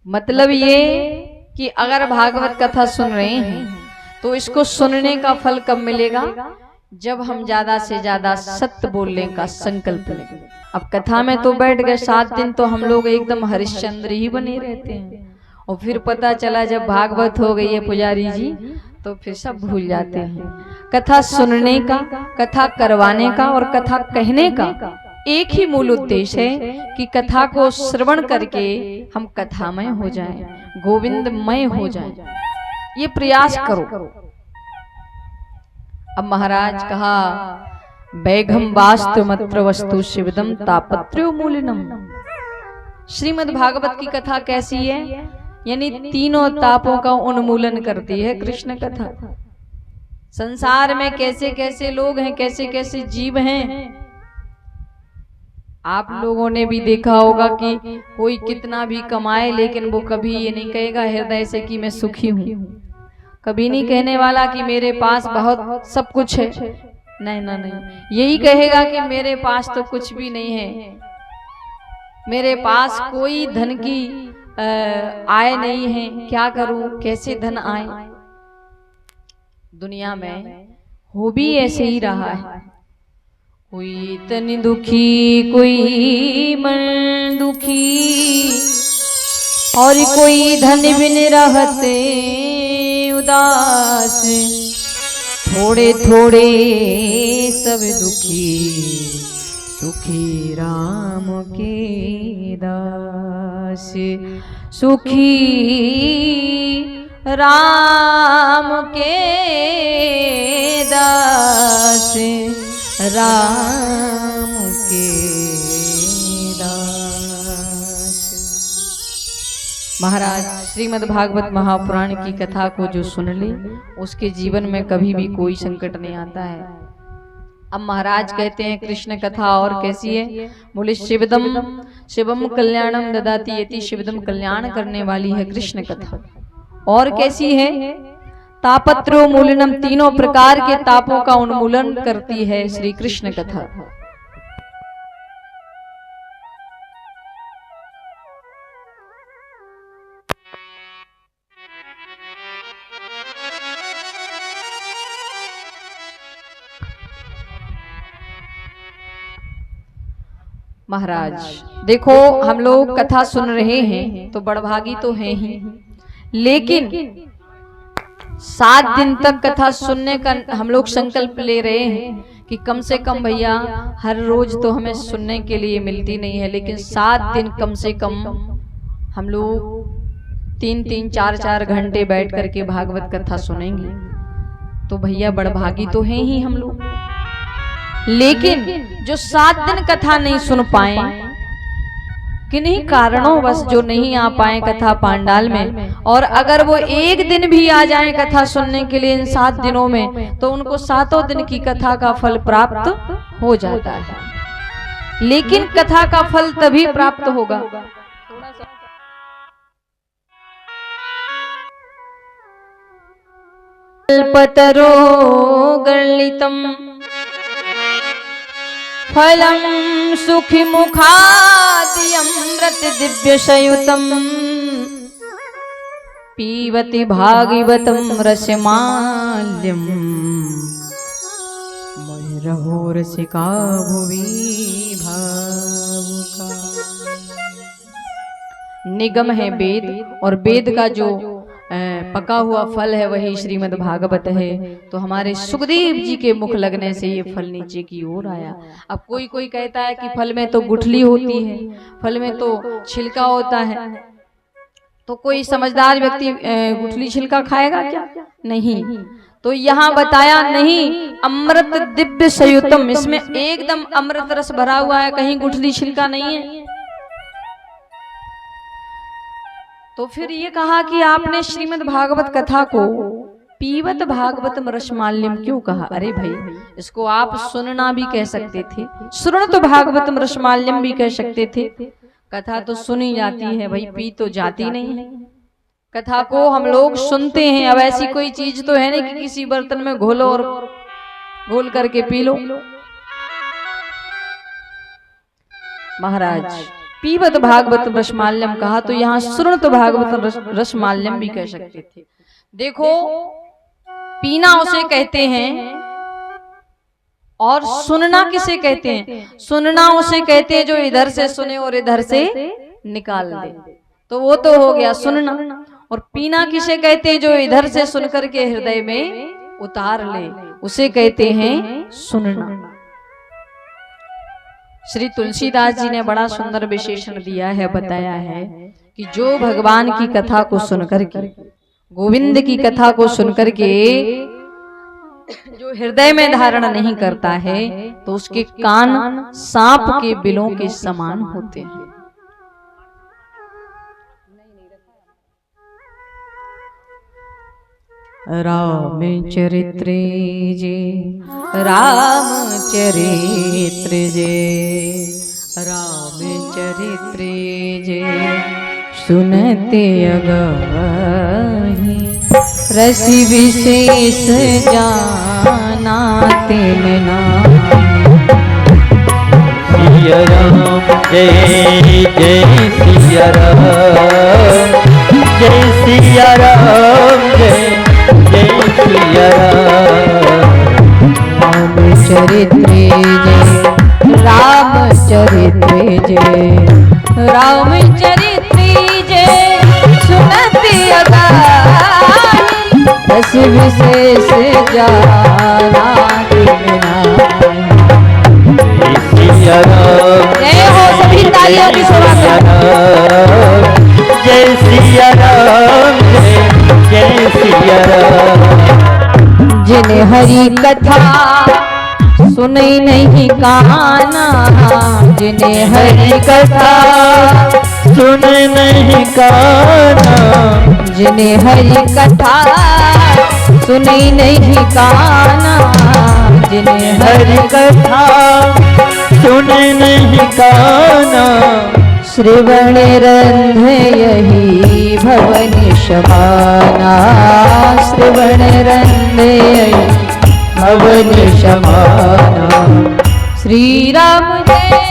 मतलब ये कि अगर भागवत कथा सुन रहे हैं तो इसको सुनने का फल कब मिलेगा? जब हम ज्यादा से ज्यादा सत्य बोलने का संकल्प लें। अब कथा में तो बैठ गए 7 दिन तो हम लोग एकदम हरिश्चंद्र ही बने रहते हैं, और फिर पता चला जब भागवत हो गई है पुजारी जी तो फिर सब भूल जाते हैं। कथा सुनने का, कथा करवाने का और कथा कहने का एक ही मूल उद्देश्य है कि कथा को श्रवण करके हम कथामय हो जाएं, गोविंदमय हो जाएं। ये प्रयास करो। अब महाराज कहा बैघम वास्तु मत्र वस्तु शिवदम तापत्र्यो मूलिनम। श्रीमद् भागवत की कथा कैसी है? यानी तीनों तापों का उन्मूलन करती है कृष्ण कथा। संसार में कैसे कैसे लोग हैं, कैसे कैसे जीव हैं। आप लोगों ने भी देखा होगा कि कोई कितना भी कमाए लेकिन वो कभी ये नहीं कहेगा हृदय से कि मैं सुखी हूं। कभी नहीं कहने वाला कि मेरे पास बहुत सब कुछ है। नहीं ना नहीं, यही कहेगा कि मेरे पास तो कुछ भी नहीं है, मेरे पास कोई धन की आय नहीं है, क्या करूं, कैसे धन आए। दुनिया में हो भी ऐसे ही रहा है। कोई तन दुखी, कोई मन दुखी, और कोई धन बिन रहते उदास। थोड़े थोड़े सब दुखी, सुखी राम के दास। सुखी राम के दास, राम के दास। महाराज श्रीमद् भागवत महापुराण की कथा को जो सुन ले उसके जीवन में कभी भी कोई संकट नहीं आता है। अब महाराज कहते हैं कृष्ण कथा और कैसी है? बोले शिवदम शिवम कल्याणम ददाति यति। शिवदम कल्याण करने वाली है कृष्ण कथा। और कैसी है? तापत्रो मूलनम, तीनों प्रकार के तापों का उन्मूलन करती है श्री कृष्ण कथा। महाराज देखो, हम लोग कथा सुन रहे हैं तो बड़भागी तो हैं ही, लेकिन 7 दिन तक कथा सुनने का हम लोग संकल्प ले रहे हैं कि कम से कम भैया हर रोज तो हमें सुनने के लिए मिलती नहीं है, लेकिन 7 दिन कम से कम हम लोग 3-3, 4-4 घंटे बैठ करके भागवत कथा सुनेंगे। तो भैया बड़भागी तो हैं ही हम लोग। लेकिन जो 7 दिन कथा नहीं सुन पाए, किन्हीं कारणों बस जो नहीं आ पाए कथा पांडाल में, और अगर वो एक दिन भी आ जाए कथा सुनने के लिए इन 7 दिनों में, तो उनको 7 दिन की कथा का फल प्राप्त हो जाता है। लेकिन कथा का फल तभी प्राप्त होगा कल्पतरो गलितम फलम सुखी मुखाद्यमृत दिव्य सयुतम पीवति भागवतम रसमाल्यम मयूरहो रसिका भुवि भावुका। निगम है वेद, और वेद का जो पका हुआ फल है वही श्रीमद् भागवत है। तो हमारे सुखदेव जी के मुख लगने से ये फल नीचे की ओर आया। अब कोई कोई कहता है कि फल में तो गुठली होती है, फल में तो छिलका होता है, तो कोई समझदार व्यक्ति गुठली छिलका खाएगा क्या? नहीं। तो यहाँ बताया नहीं, अमृत दिव्य सयुतम, इसमें एकदम अमृत रस भरा हुआ है, कहीं गुठली छिलका नहीं है। तो फिर ये कहा कि आपने श्रीमद् भागवत कथा को पीवत भागवतम रसमाल्यम क्यों कहा? अरे भाई, इसको आप सुनना भी कह सकते थे, सुनत भागवतम रसमाल्यम भी कह सकते थे। कथा तो सुनी जाती है भाई, पी तो जाती नहीं है। कथा को हम लोग सुनते हैं। अब ऐसी कोई चीज तो है नहीं कि किसी बर्तन में घोलो और घोल करके पी लो। महाराज पीबत भागवत रसमाल्यम कहा, तो यहाँ सुनत भागवत रसमाल्यम भी कह सकते थे। देखो पीना उसे कहते हैं और सुनना किसे कहते हैं? सुनना उसे कहते हैं जो इधर से सुने और इधर से निकाल दे, तो वो तो हो गया सुनना। और पीना किसे कहते हैं? जो इधर से सुनकर के हृदय में उतार ले, उसे कहते हैं सुनना। श्री तुलसीदास जी ने बड़ा सुंदर विशेषण दिया है, बताया है कि जो भगवान की कथा को सुनकर के, गोविंद की कथा को सुनकर के जो हृदय में धारण नहीं करता है, तो उसके कान सांप के बिलों के समान होते हैं। राम चरित्र जे, राम चरित्र जे, राम चरित्र जे, सुनते अगहि रसि विशेष जानाते नाहि। सिया राम जय जय सिया राम, जय सिया राम जय जय सिया राम। राम चरित्र जय, राम चरित्र जय, राम चरित्र जय, सुनते अगहि रस विशेष जानाते नाहि। सिया राम जय हो, सभी तालियों की शोभा करो। जय सिया राम जय जय सिया राम। जिन्हें हरि कथा सुनई नहीं काना, जिन्हें हरि कथा सुन नहीं काना, जिन्हें हरि कथा सुनई नहीं काना, जिन्हें हरि कथा सुन नहीं काना। श्रवण रंध यही भवन शमाना, श्रवण रंध यही भवन शमाना। श्री राम जय